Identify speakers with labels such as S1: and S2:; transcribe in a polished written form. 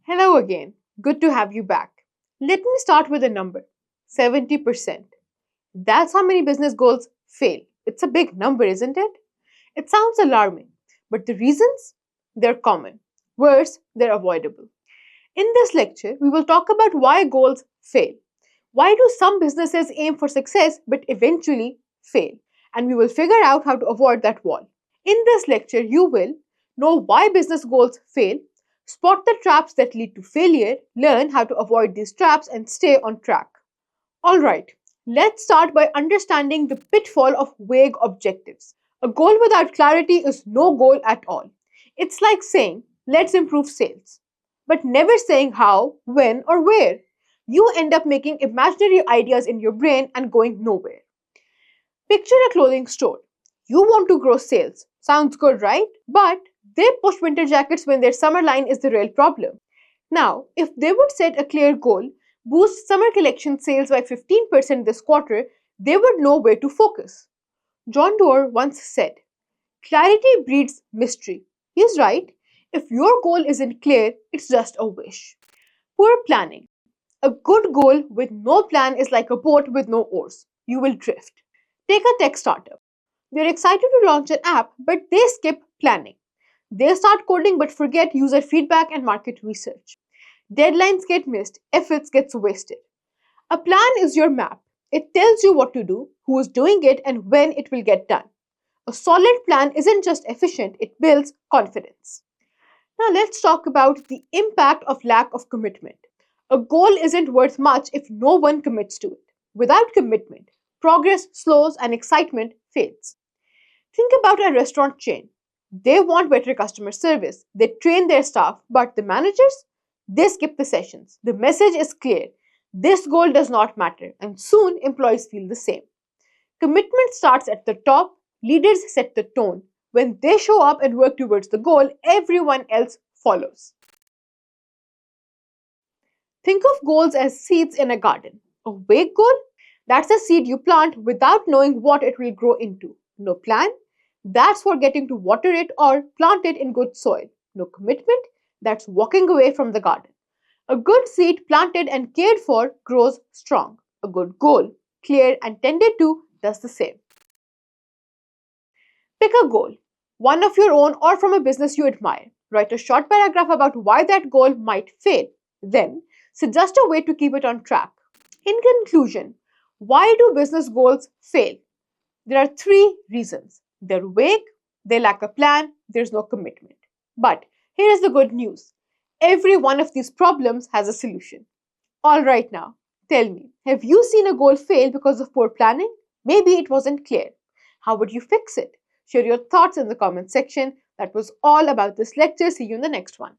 S1: Hello again. Good to have you back. Let me start with a number 70%. That's how many business goals fail. It's a big number, isn't it? It sounds alarming, but the reasons? They're common. Worse, they're avoidable. In this lecture, we will talk about why goals fail. Why do some businesses aim for success but eventually fail? And we will figure out how to avoid that wall. In this lecture, you will know why business goals fail, spot the traps that lead to failure, learn how to avoid these traps, and stay on track. Alright, let's start by understanding the pitfall of vague objectives. A goal without clarity is no goal at all. It's like saying, let's improve sales, but never saying how, when, or where. You end up making imaginary ideas in your brain and going nowhere. Picture a clothing store. You want to grow sales. Sounds good, right? But they push winter jackets when their summer line is the real problem. Now, if they would set a clear goal, boost summer collection sales by 15% this quarter, they would know where to focus. John Doerr once said, clarity breeds mystery. He's right. If your goal isn't clear, it's just a wish. Poor planning. A good goal with no plan is like a boat with no oars. You will drift. Take a tech startup. They're excited to launch an app, but they skip planning. They start coding but forget user feedback and market research. Deadlines get missed, efforts gets wasted. A plan is your map. It tells you what to do, who is doing it, and when it will get done. A solid plan isn't just efficient, it builds confidence. Now let's talk about the impact of lack of commitment. A goal isn't worth much if no one commits to it. Without commitment, progress slows and excitement fades. Think about a restaurant chain. They want better customer service. They train their staff, but the managers? They skip the sessions. The message is clear. This goal does not matter, and soon employees feel the same. Commitment starts at the top. Leaders set the tone. When they show up and work towards the goal, everyone else follows. Think of goals as seeds in a garden. A vague goal? That's a seed you plant without knowing what it will grow into. No plan? That's for getting to water it or plant it in good soil. No commitment? That's walking away from the garden. A good seed planted and cared for grows strong. A good goal, clear and tended to, does the same. Pick a goal, one of your own or from a business you admire. Write a short paragraph about why that goal might fail. Then, suggest a way to keep it on track. In conclusion, why do business goals fail? There are three reasons. They're vague, they lack a plan, there's no commitment. But here is the good news. Every one of these problems has a solution. Alright now, tell me, have you seen a goal fail because of poor planning? Maybe it wasn't clear. How would you fix it? Share your thoughts in the comment section. That was all about this lecture. See you in the next one.